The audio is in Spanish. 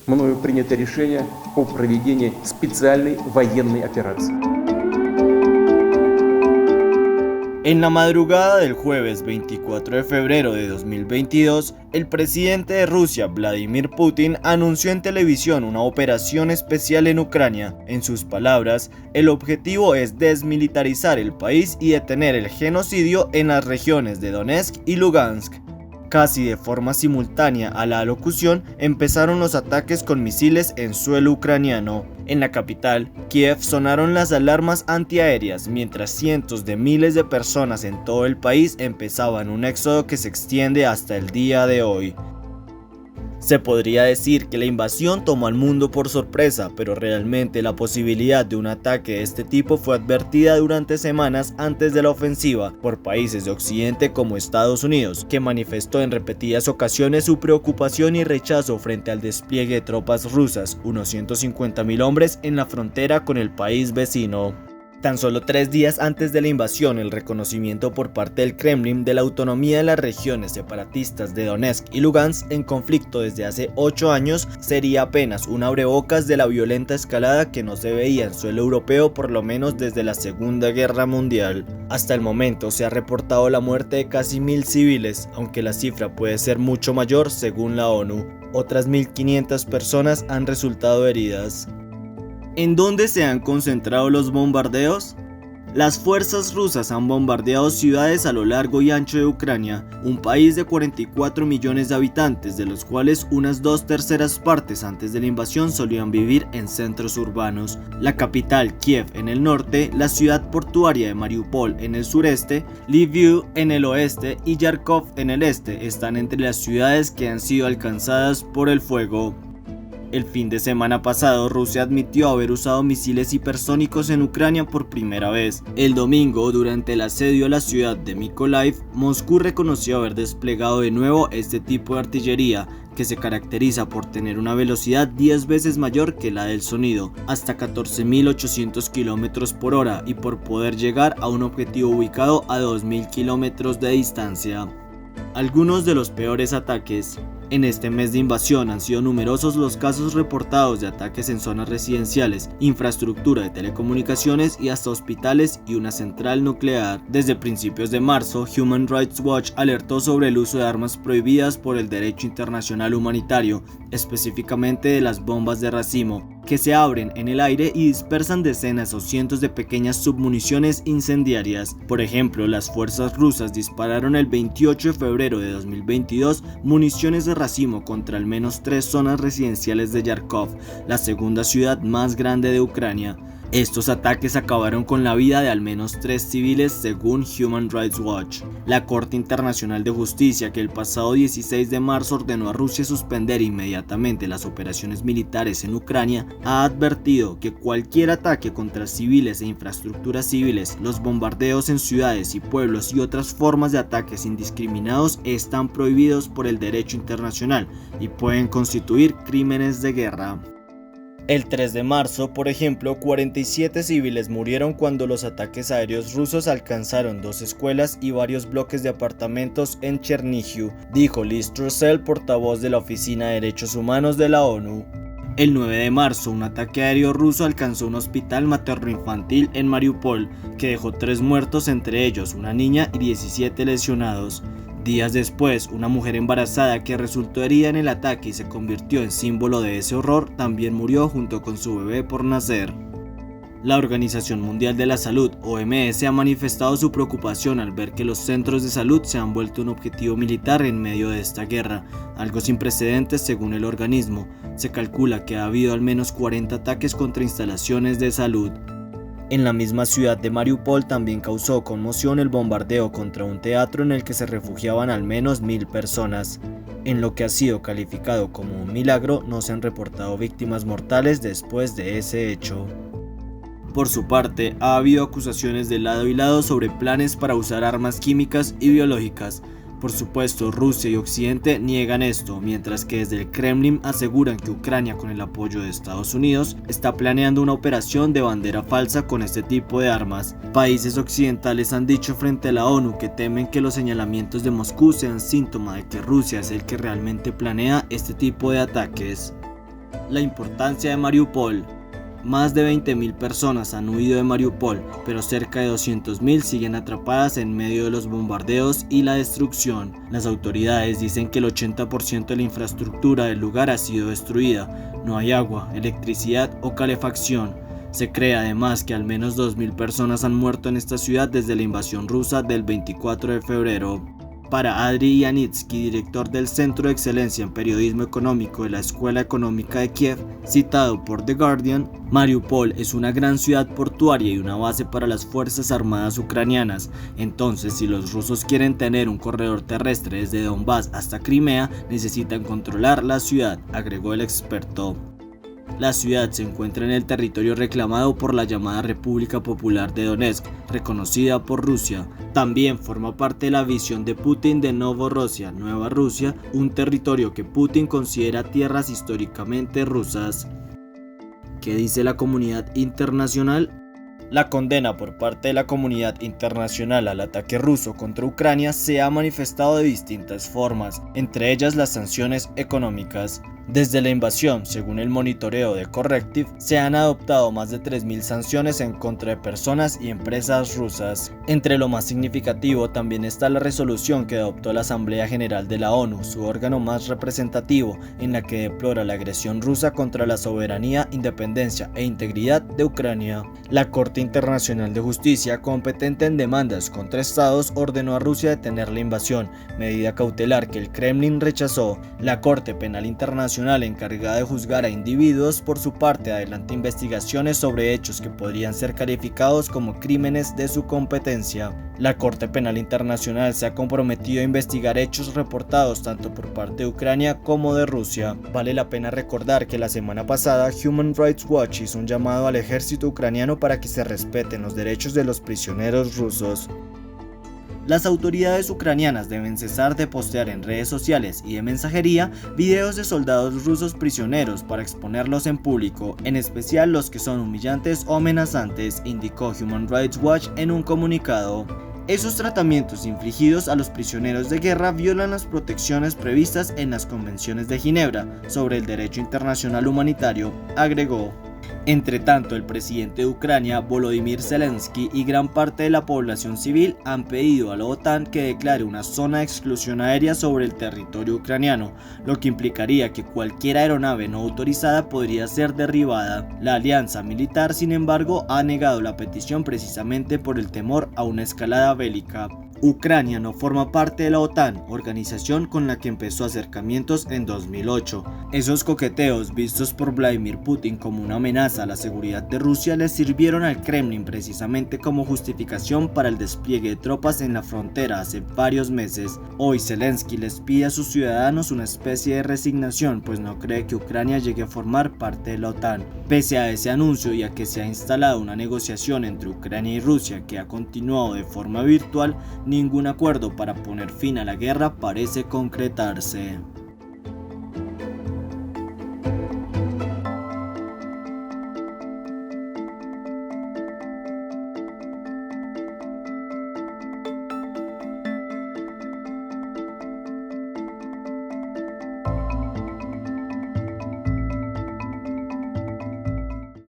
мною принято решение о проведении специальной военной операции. En la madrugada del jueves 24 de febrero de 2022, el presidente de Rusia, Vladimir Putin, anunció en televisión una operación especial en Ucrania. En sus palabras, el objetivo es desmilitarizar el país y detener el genocidio en las regiones de Donetsk y Lugansk. Casi de forma simultánea a la alocución, empezaron los ataques con misiles en suelo ucraniano. En la capital, Kiev, sonaron las alarmas antiaéreas, mientras cientos de miles de personas en todo el país empezaban un éxodo que se extiende hasta el día de hoy. Se podría decir que la invasión tomó al mundo por sorpresa, pero realmente la posibilidad de un ataque de este tipo fue advertida durante semanas antes de la ofensiva por países de Occidente como Estados Unidos, que manifestó en repetidas ocasiones su preocupación y rechazo frente al despliegue de tropas rusas, unos 150.000 hombres en la frontera con el país vecino. Tan solo 3 días antes de la invasión, el reconocimiento por parte del Kremlin de la autonomía de las regiones separatistas de Donetsk y Lugansk en conflicto desde hace 8 años sería apenas un abrebocas de la violenta escalada que no se veía en suelo europeo por lo menos desde la Segunda Guerra Mundial. Hasta el momento se ha reportado la muerte de casi 1.000 civiles, aunque la cifra puede ser mucho mayor según la ONU. Otras 1.500 personas han resultado heridas. ¿En dónde se han concentrado los bombardeos? Las fuerzas rusas han bombardeado ciudades a lo largo y ancho de Ucrania, un país de 44 millones de habitantes, de los cuales unas 2/3 partes antes de la invasión solían vivir en centros urbanos. La capital, Kiev, en el norte, la ciudad portuaria de Mariupol en el sureste, Lviv en el oeste y Yarkov en el este están entre las ciudades que han sido alcanzadas por el fuego. El fin de semana pasado, Rusia admitió haber usado misiles hipersónicos en Ucrania por primera vez. El domingo, durante el asedio a la ciudad de Mykolaiv, Moscú reconoció haber desplegado de nuevo este tipo de artillería, que se caracteriza por tener una velocidad 10 veces mayor que la del sonido, hasta 14.800 km por hora, y por poder llegar a un objetivo ubicado a 2.000 km de distancia. Algunos de los peores ataques. En este mes de invasión han sido numerosos los casos reportados de ataques en zonas residenciales, infraestructura de telecomunicaciones y hasta hospitales y una central nuclear. Desde principios de marzo, Human Rights Watch alertó sobre el uso de armas prohibidas por el derecho internacional humanitario, específicamente de las bombas de racimo, que se abren en el aire y dispersan decenas o cientos de pequeñas submuniciones incendiarias. Por ejemplo, las fuerzas rusas dispararon el 28 de febrero de 2022 municiones de racimo contra al menos 3 zonas residenciales de Yarkov, la segunda ciudad más grande de Ucrania. Estos ataques acabaron con la vida de al menos 3 civiles según Human Rights Watch. La Corte Internacional de Justicia, que el pasado 16 de marzo ordenó a Rusia suspender inmediatamente las operaciones militares en Ucrania, ha advertido que cualquier ataque contra civiles e infraestructuras civiles, los bombardeos en ciudades y pueblos y otras formas de ataques indiscriminados están prohibidos por el derecho internacional y pueden constituir crímenes de guerra. El 3 de marzo, por ejemplo, 47 civiles murieron cuando los ataques aéreos rusos alcanzaron 2 escuelas y varios bloques de apartamentos en Chernihiv, dijo Liz Trussell, portavoz de la Oficina de Derechos Humanos de la ONU. El 9 de marzo, un ataque aéreo ruso alcanzó un hospital materno-infantil en Mariupol, que dejó 3 muertos, entre ellos una niña y 17 lesionados. Días después, una mujer embarazada que resultó herida en el ataque y se convirtió en símbolo de ese horror también murió junto con su bebé por nacer. La Organización Mundial de la Salud, OMS, ha manifestado su preocupación al ver que los centros de salud se han vuelto un objetivo militar en medio de esta guerra, algo sin precedentes según el organismo. Se calcula que ha habido al menos 40 ataques contra instalaciones de salud. En la misma ciudad de Mariupol también causó conmoción el bombardeo contra un teatro en el que se refugiaban al menos 1.000 personas. En lo que ha sido calificado como un milagro, no se han reportado víctimas mortales después de ese hecho. Por su parte, ha habido acusaciones de lado y lado sobre planes para usar armas químicas y biológicas. Por supuesto, Rusia y Occidente niegan esto, mientras que desde el Kremlin aseguran que Ucrania, con el apoyo de Estados Unidos, está planeando una operación de bandera falsa con este tipo de armas. Países occidentales han dicho frente a la ONU que temen que los señalamientos de Moscú sean síntoma de que Rusia es el que realmente planea este tipo de ataques. La importancia de Mariupol. Más de 20.000 personas han huido de Mariupol, pero cerca de 200.000 siguen atrapadas en medio de los bombardeos y la destrucción. Las autoridades dicen que el 80% de la infraestructura del lugar ha sido destruida. No hay agua, electricidad o calefacción. Se cree además que al menos 2.000 personas han muerto en esta ciudad desde la invasión rusa del 24 de febrero. Para Adri Yanitsky, director del Centro de Excelencia en Periodismo Económico de la Escuela Económica de Kiev, citado por The Guardian, Mariupol es una gran ciudad portuaria y una base para las Fuerzas Armadas ucranianas. Entonces, si los rusos quieren tener un corredor terrestre desde Donbass hasta Crimea, necesitan controlar la ciudad, agregó el experto. La ciudad se encuentra en el territorio reclamado por la llamada República Popular de Donetsk, reconocida por Rusia. También forma parte de la visión de Putin de Novorossiya, Nueva Rusia, un territorio que Putin considera tierras históricamente rusas. ¿Qué dice la comunidad internacional? La condena por parte de la comunidad internacional al ataque ruso contra Ucrania se ha manifestado de distintas formas, entre ellas las sanciones económicas. Desde la invasión, según el monitoreo de Corrective, se han adoptado más de 3.000 sanciones en contra de personas y empresas rusas. Entre lo más significativo también está la resolución que adoptó la Asamblea General de la ONU, su órgano más representativo, en la que deplora la agresión rusa contra la soberanía, independencia e integridad de Ucrania. La Corte Internacional de Justicia, competente en demandas contra estados, ordenó a Rusia detener la invasión, medida cautelar que el Kremlin rechazó. La Corte Penal Internacional, encargada de juzgar a individuos, por su parte adelanta investigaciones sobre hechos que podrían ser calificados como crímenes de su competencia. La Corte Penal Internacional se ha comprometido a investigar hechos reportados tanto por parte de Ucrania como de Rusia. Vale la pena recordar que la semana pasada Human Rights Watch hizo un llamado al ejército ucraniano para que se respeten los derechos de los prisioneros rusos. Las autoridades ucranianas deben cesar de postear en redes sociales y de mensajería videos de soldados rusos prisioneros para exponerlos en público, en especial los que son humillantes o amenazantes, indicó Human Rights Watch en un comunicado. Esos tratamientos infligidos a los prisioneros de guerra violan las protecciones previstas en las convenciones de Ginebra sobre el derecho internacional humanitario, agregó. Entre tanto, el presidente de Ucrania, Volodymyr Zelensky, y gran parte de la población civil han pedido a la OTAN que declare una zona de exclusión aérea sobre el territorio ucraniano, lo que implicaría que cualquier aeronave no autorizada podría ser derribada. La alianza militar, sin embargo, ha negado la petición precisamente por el temor a una escalada bélica. Ucrania no forma parte de la OTAN, organización con la que empezó acercamientos en 2008. Esos coqueteos, vistos por Vladimir Putin como una amenaza a la seguridad de Rusia, le sirvieron al Kremlin precisamente como justificación para el despliegue de tropas en la frontera hace varios meses. Hoy Zelensky les pide a sus ciudadanos una especie de resignación, pues no cree que Ucrania llegue a formar parte de la OTAN. Pese a ese anuncio y a que se ha instalado una negociación entre Ucrania y Rusia que ha continuado de forma virtual, ningún acuerdo para poner fin a la guerra parece concretarse.